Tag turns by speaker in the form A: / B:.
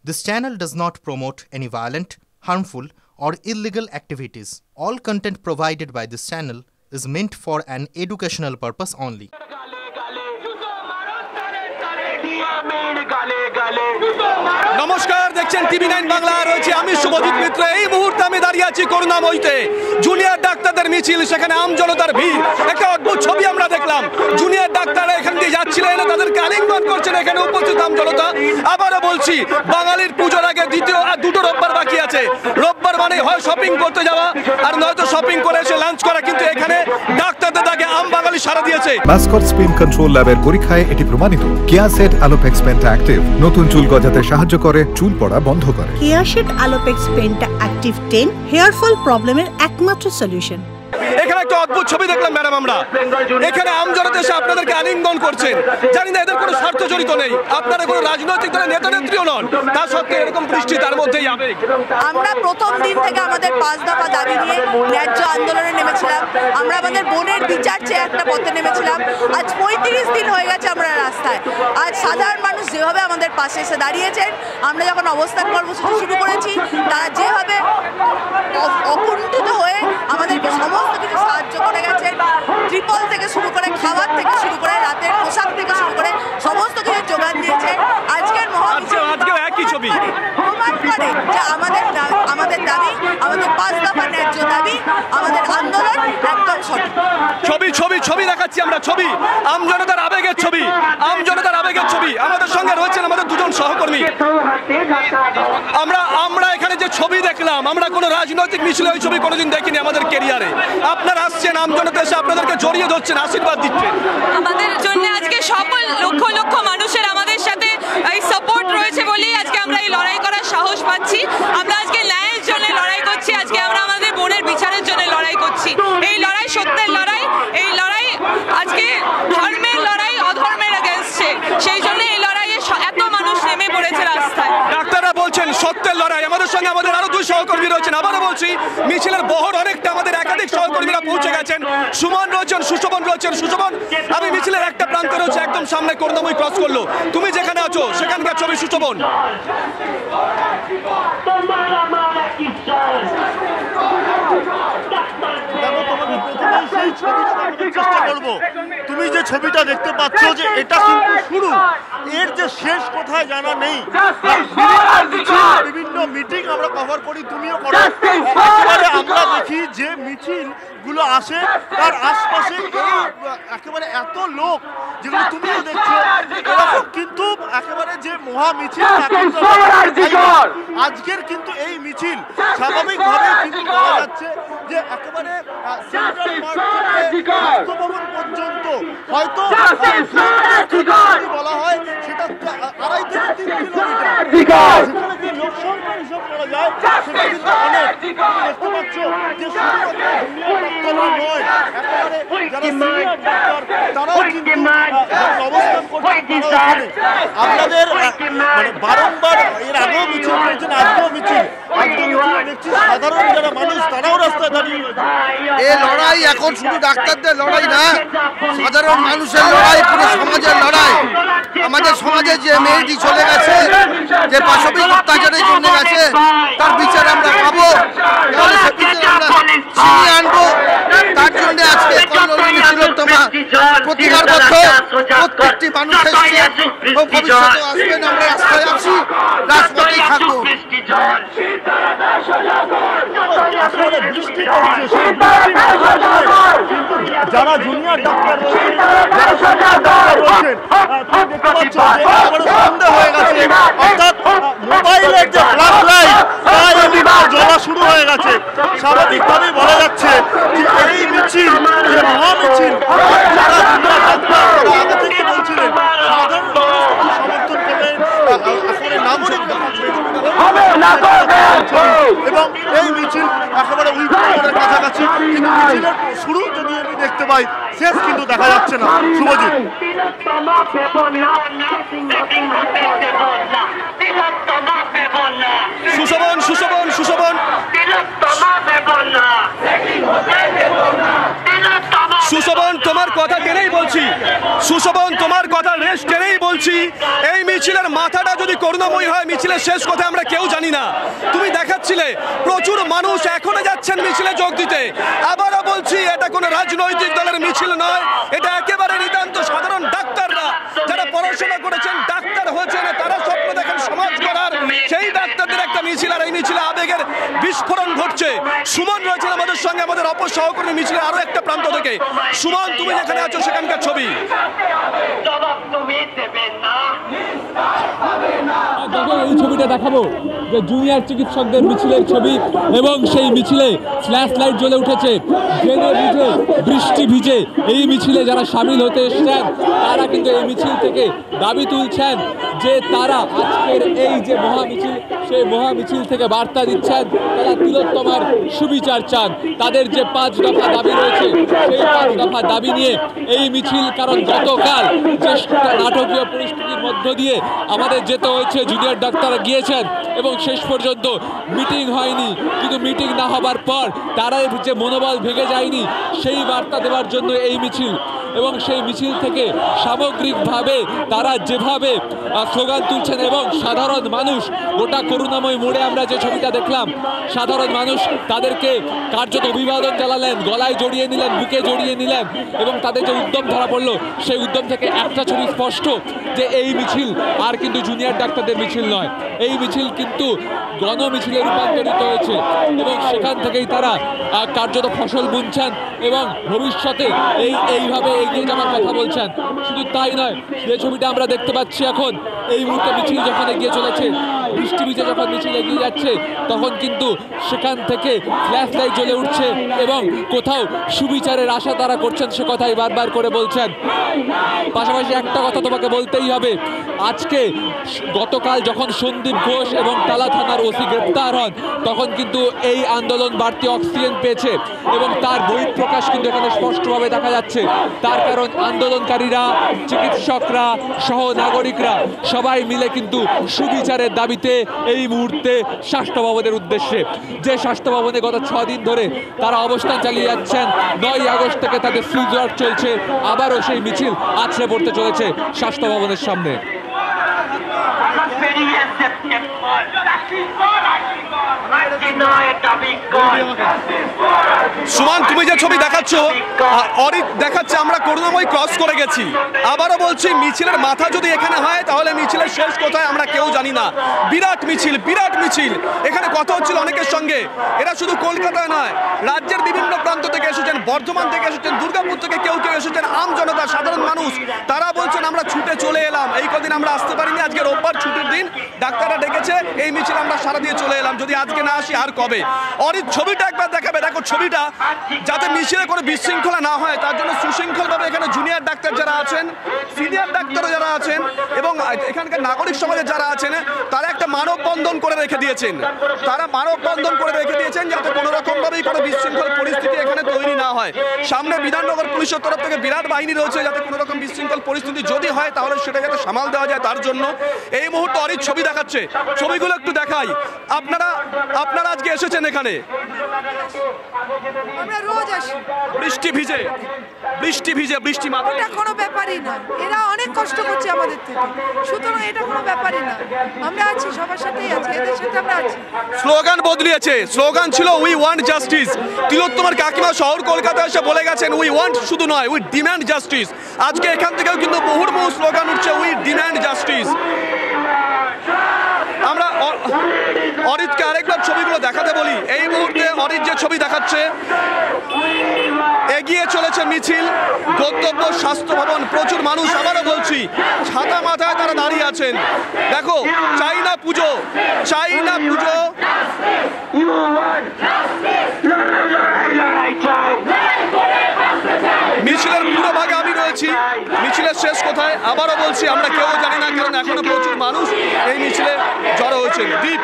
A: This channel does not promote any violent, harmful, or illegal activities. All content provided by this channel is meant for an educational purpose only.
B: নমস্কার, দেখছেন টিভি9 বাংলা। রয়েছে আমি শুভজিৎ মিত্র। এই মুহূর্তে আমি দাঁড়িয়ে আছি করুণাময়ীতে। জুনিয়র ডাক্তারদের মিছিল, সেখানে আমজনতার ভিড়। একটা অদ্ভুত ছবি আমরা দেখলাম। জুনিয়র ডাক্তাররা এখান দিয়ে যাচ্ছিলেন, তাদেরকে আলিঙ্গন করছেন এখানে উপস্থিত আমজনতা। আবারও বলছি, বাঙালির পুজোর আগে দুটো রোববার বাকি আছে। রোববার মানে হয় শপিং করতে যাওয়া, আর নয়তো শপিং করে এসে লাঞ্চ করা। কিন্তু এখানে ডাক্তারদের দাগে আম বাঙালি সারা দিয়েছে।
C: মাসকট স্পিন কন্ট্রোল ল্যাবের পরীক্ষায় এটি প্রমাণিত। কেয়াসেট আলোপেক্স পেন্টা অ্যাক্টিভ নতুন চুল গজাতে সাহায্য করে, চুল পড়া বন্ধ করে।
D: Keyaseth Alopex penta active 10 hair fall প্রবলেমের একমাত্র সলিউশন।
B: এখানে একটা অদ্ভুত ছবি দেখলাম ম্যাডাম। আমরা এখানে আমজনতা এসে আপনাদেরকে আলিঙ্গন করছেন। জানি না এদের কোনো স্বার্থ জড়িত নেই, আপনারা কোনো রাজনৈতিক দলের নেতা নেত্রীও নন, তা সত্ত্বেও এরকম বৃষ্টি, তার মধ্যেই আবেগ।
E: আমরা প্রথম দিন থেকে আমাদের 5 দফা দাবি নিয়ে ন্যায্য আন্দোলনে নেমেছিলাম। আমরা আমাদের বোনের বিচার চেয়ে একটা পথে নেমেছিলাম। আজ 35 দিন হয়ে গেছে আমরা রাস্তায়। আজ সাধারণ মানুষ যেভাবে আমাদের পাশে এসে দাঁড়িয়েছেন, আমরা যখন অবস্থান কর্মসূচি শুরু করেছি, তারা যেভাবে অকুণ্ঠিত হয়ে আমাদের সমস্ত কিছু সাহায্য করে গেছেন। ট্রিপল থেকে শুরু করে, খাবার থেকে শুরু করে, রাতের পোশাক থেকে শুরু করে সমস্ত কিছু যোগান দিয়েছে। আজকের
B: আজকেও একই ছবি
E: প্রমাণ করে যে আমাদের দাবি, আমাদের 5 দফা ন্যায্য দাবি, আমাদের আন্দোলন একদম সঠিক।
B: ছবি দেখাচ্ছি আমরা। ছবি আমজনতার আবেগের ছবি, আমজনতার আবেগের ছবি। আমাদের সঙ্গে রয়েছেন আমাদের দুজন সহকর্মী। আমরা এখানে যে ছবি দেখলাম, আমরা কোনো রাজনৈতিক মিছিলে ওই ছবি কোনোদিন দেখিনি আমাদের ক্যারিয়ারে। আপনারা আসছেন, আমজনতা এসে আপনাদেরকে জড়িয়ে ধরছেন, আশীর্বাদ দিচ্ছেন।
F: আমাদের জন্য আজকে সকল লক্ষ লক্ষ মানুষের আমাদের সাথে এই সাপোর্ট রয়েছে বলেই আজকে আমরা এই লড়াই করার সাহস পাচ্ছি। আমরা আজকে ন্যায়ের জন্য লড়াই করছি, আজকে আমরা আমাদের বোনের বিচারের জন্য লড়াই করছি। এই লড়াই সত্যের লড়াই, এই লড়াই আজকে ধর্মের লড়াই, অধর্মের এগেইনস্টে। সেই জন্য এই লড়াইয়ে এত মানুষ নেমে পড়েছে রাস্তায়।
B: ডাক্তাররা বলছেন সত্যের লড়াই। আমাদের সঙ্গে আমাদের আরো 2 সহকর্মী রয়েছেন। আবারও বলছি, মিছিলের বহর অনেকটা, আমাদের একাধিক সহকর্মীরা পৌঁছে গেছেন। সুমন রয়েছেন, সুশোভন রয়েছেন। সুশোভন, আমি মিছিলের একটা প্রান্তে রয়েছে, একদম সামনে করুণাময়ী ক্রস করলো। তুমি যেখানে আছো সেখানকার ছবি। সুশোভন,
G: তুমি যে ছবিটা দেখতে পাচ্ছ, যে এটা কিন্তু শুরু, এর যে শেষ কোথায় জানা নেই। বিভিন্ন মিটিং আমরা কভার করি, তুমিও করো। আমরা দেখি যে মিছিল গুলো আসে, তার আশপাশে একেবারে এত লোক, যেগুলো তুমিও দেখছো, এরকম কিন্তু একেবারে যে মহা মিছিল। আজকের কিন্তু এই মিছিল স্বাভাবিকভাবে কিন্তু বলা যাচ্ছে যে একেবারে সেন্ট্রাল পার্ক থেকে স্বাস্থ্য ভবন পর্যন্ত, হয়তো বলা হয় সেটা 2.5 থেকে 3 কিলোমিটার। সেখানে যে লোক সংখ্যা হিসাব করা যায়, সেটা কিন্তু অনেক। দেখতে পাচ্ছ যে নয়, একেবারে যারা সিনিয়র ডাক্তার, তারাও কিন্তু অবস্থান করছেন। আপনাদের মানে বারংবার এর আগেও মিছিল করেছেন, আজকেও মিছিল। দেখছি সাধারণ যারা মানুষ, তারাও রাস্তায় দাঁড়িয়ে।
H: এই লড়াই এখন শুধু ডাক্তারদের লড়াই না, সাধারণ মানুষের লড়াই, পুরো সমাজের লড়াই। আমাদের সমাজে যে মেয়েটি চলে গেছে, যে পাশবিক অত্যাচারের জন্য গেছে, তার বিচার আমরা পাবো, তাহলে সে বিচার আমরা ছিনিয়ে আনবো। তার জন্য আজকে প্রতিকারবদ্ধ প্রত্যেকটি মানুষ এসছে, ভবিষ্যতে আসবেন। আমরা রাস্তায় আছি, রাজপথেই থাকবো।
G: যারা জুনিয়র ডাক্তার রয়েছেন, দেখতে পাচ্ছ সন্দেহ হয়ে গেছে, অর্থাৎ মোবাইলের যে ফ্ল্যাশ লাইট জ্বলা শুরু হয়ে গেছে। স্বাভাবিকভাবেই বলা যাচ্ছে যে এই মিছিল, যে মহামিছিল, যারা জুনিয়র ডাক্তার আগে থেকে বলছিলেন সাধারণ সমর্থন করবেন, আসলে নাগরিক এবং এই মিছিল একেবারে উইকেন্ডের কাছাকাছি। কিন্তু মিছিলের শুরু যদি আমি দেখতে পাই, শেষ কিন্তু দেখা যাচ্ছে না। শুভজিৎ,
B: সুশোভন, সুশোভন, তোমার কথা টেনেই বলছি, সুশোভন, তোমার কথা রেস্ট টেনেই বলছি, এই মিছিলের মাথাটা যদি করুণাময়ী হয়, মিছিলের শেষ কথা আমরা কেউ জানি না। তুমি দেখাচ্ছিলে প্রচুর মানুষ এখনো যাচ্ছেন মিছিলে যোগ দিতে। আবারও বলছি, এটা কোনো রাজনৈতিক দলের মিছিল নয়, এটা একেবারে নিতান্ত সাধারণ ডাক্তাররা যারা পড়াশোনা করেছেন, ডাক্তার হয়েছেন, তারা স্বপ্ন দেখেন সমাজ করার, সেই ডাক্তারদের একটা মিছিল। আর এই মিছিলে আবেগের বিস্ফোরণ ঘটছে। সুমন রয়েছেন আমাদের সঙ্গে, আমাদের অপর সহকর্মী মিছিলের আরো একটা প্রান্ত থেকে। সুমন, তুমি যেখানে আছো সেখানকার ছবি।
I: এই ছবিটা দেখাবো যে জুনিয়র চিকিৎসকদের মিছিলের ছবি, এবং সেই মিছিলে ফ্ল্যাশ লাইট জ্বলে উঠেছে। জেনে বুঝে বৃষ্টি ভিজে এই মিছিলে যারা সামিল হতে এসেছেন, তারা কিন্তু এই মিছিল থেকে দাবি তুলছেন যে তারা আজকের এই যে মহামিছিল, সেই মহামিছিল থেকে বার্তা দিচ্ছেন তারা তিলোত্তমার সুবিচার চান। তাদের যে 5 দফা দাবি রয়েছে, সেই 5 দফা দাবি নিয়ে এই মিছিল। কারণ গতকাল যে নাটকীয় পরিস্থিতির মধ্য দিয়ে আমাদের যেতে হয়েছে, জুনিয়র ডাক্তাররা গিয়েছেন এবং শেষ পর্যন্ত মিটিং হয়নি, কিন্তু মিটিং না হবার পর তারা যে মনোবল ভেঙে যায়নি, সেই বার্তা দেওয়ার জন্য এই মিছিল। এবং সেই মিছিল থেকে সামগ্রিকভাবে তারা যেভাবে স্লোগান তুলছেন, এবং সাধারণ মানুষ গোটা করুণাময় মোড়ে আমরা যে ছবিটা দেখলাম, সাধারণ মানুষ তাদেরকে কার্যত অভিবাদন জানালেন, গলায় জড়িয়ে নিলেন, বুকে জড়িয়ে নিলেন, এবং তাদের যে উদ্যম ধরা পড়লো, সেই উদ্যম থেকে একটা ছবি স্পষ্ট যে এই মিছিল আর কিন্তু জুনিয়র ডাক্তারদের মিছিল নয়, এই মিছিল কিন্তু গণমিছিলে রূপান্তরিত হয়েছে। এবং সেখান থেকেই তারা কার্যত ফসল বুনছেন এবং ভবিষ্যতে এইভাবে এগিয়ে যাওয়ার কথা বলছেন। শুধু তাই নয়, যে ছবিটা আমরা দেখতে পাচ্ছি এখন, এই মুহূর্তে মিছিল যখন এগিয়ে চলেছে, বৃষ্টি ভিজে যখন মিছিল এগিয়ে যাচ্ছে, তখন কিন্তু সেখান থেকে ফ্ল্যাশ লাইট জ্বলে উঠছে এবং কোথাও সুবিচারের আশা তারা করছেন, সে কথাই বারবার করে বলছেন। পাশাপাশি একটা কথা তোমাকে বলতেই হবে, আজকে গতকাল যখন সন্দীপ ঘোষ এবং টালা থানার ওসি গ্রেপ্তার হন, তখন কিন্তু এই আন্দোলন বাড়তি অক্সিজেন পেয়েছে এবং তার বহিঃপ্রকাশ কিন্তু এখানে স্পষ্টভাবে দেখা যাচ্ছে। তার কারণ আন্দোলনকারীরা, চিকিৎসকরা সহ নাগরিকরা সবাই মিলে কিন্তু সুবিচারের দাবিতে এই মুহূর্তে স্বাস্থ্য ভবনের উদ্দেশ্যে, যে স্বাস্থ্য ভবনে গত 6 দিন ধরে তারা অবস্থান চালিয়ে যাচ্ছেন, 9 আগস্ট থেকে তাদের ফিল্ড ওয়ার্ক চলছে, আবারও সেই মিছিল আছড়ে পড়তে চলেছে স্বাস্থ্য ভবনের সামনে।
B: সুমন, তুমি যে ছবি দেখাচ্ছ, অরিত দেখাচ্ছে, আমরা করুণাময় ক্রস করে গেছি। আবারও বলছি, মিছিলের মাথা যদি এখানে হয়, তাহলে মিছিলের শেষ কোথায় আমরা কেউ জানি না। বিরাট মিছিল, বিরাট মিছিল। এখানে কথা হচ্ছিল অনেকের সঙ্গে, এরা শুধু কলকাতায় নয়, রাজ্যের বিভিন্ন প্রান্ত থেকে এসেছেন, বর্ধমান থেকে এসেছেন, দুর্গাপুর থেকে কেউ কেউ এসেছেন, আম জনতা, সাধারণ মানুষ, তারা বলছেন আমরা ছুটে চলে এলাম, এই কদিন আমরা আসতে পারিনি, আজকে রোববার ছুটির দিন, ডাক্তাররা ডেকেছে, এই মিছিল আমরা সারা দিয়ে চলে এলাম, যদি আজকে না আসি আর কবে। অরিত, ছবিটা একবার দেখাবে। দেখো ছবিটা, যাতে মিছিলে কোনো বিশৃঙ্খলা না হয় তার জন্য সুশৃঙ্খলভাবে এখানে জুনিয়র ডাক্তার যারা আছেন, সিনিয়র ডাক্তারও যারা আছেন এবং এখানকার নাগরিক সমাজে যারা আছেন, তারা একটা মানববন্ধন করে রেখে দিয়েছেন। তারা মানববন্ধন করে রেখে দিয়েছেন যাতে কোনো রকমভাবেই কোনো বিশৃঙ্খল পরিস্থিতি এখানে তৈরি না হয়। সামনে বিধাননগর পুলিশের তরফ থেকে বিরাট বাহিনী রয়েছে, যাতে কোনো রকম বিশৃঙ্খল পরিস্থিতি যদি হয় তাহলে সেটা যাতে সামাল দেওয়া যায় তার জন্য। এই মুহূর্তে অরিত ছবি দেখাচ্ছে, ছবিগুলো একটু দেখাই। আপনারা আজকে এসেছেন এখানে,
E: আমরা রোজ আসি,
B: বৃষ্টি ভিজে, বৃষ্টি মাথায়,
E: এটা কোনো ব্যাপারই না। এরা অনেক কষ্ট করছে আমাদের থেকে, সুতরাং এটা কোনো ব্যাপারই না। আমরা আছি, সবার সাথেই আছি, এদের সাথে আমরা আছি।
B: স্লোগান বদলিয়েছে, স্লোগান ছিল উই ওয়ান্ট জাস্টিস। তিলোত্তমার কাকিমা শহর কলকাতায় এসে বলে গেছেন উই ওয়ান্ট শুধু নয়, উই ডিম্যান্ড জাস্টিস। আজকে এখান থেকেও কিন্তু মুহুর্মুহু স্লোগান উঠছে উই ডিম্যান্ড জাস্টিস। আমরা অরিতকে আরেকবার ছবিগুলো দেখাতে বলি। এই মুহূর্তে অরিত যে ছবি দেখাচ্ছে, এগিয়ে চলেছে মিছিল, গন্তব্য স্বাস্থ্য ভবন, প্রচুর মানুষ, আবারও বলছি ছাতা মাথায় তারা দাঁড়িয়ে আছেন। দেখো, চাই না পুজো, চাই না পুজো, মিছিলের পুরো ভাগে আমি রয়েছি। মিছিলের শেষ কোথায় আবারও বলছি আমরা কেউ জানি না, কারণ এখনো প্রচুর মানুষ এই মিছিলে জড়ো হয়েছেন। দীপ,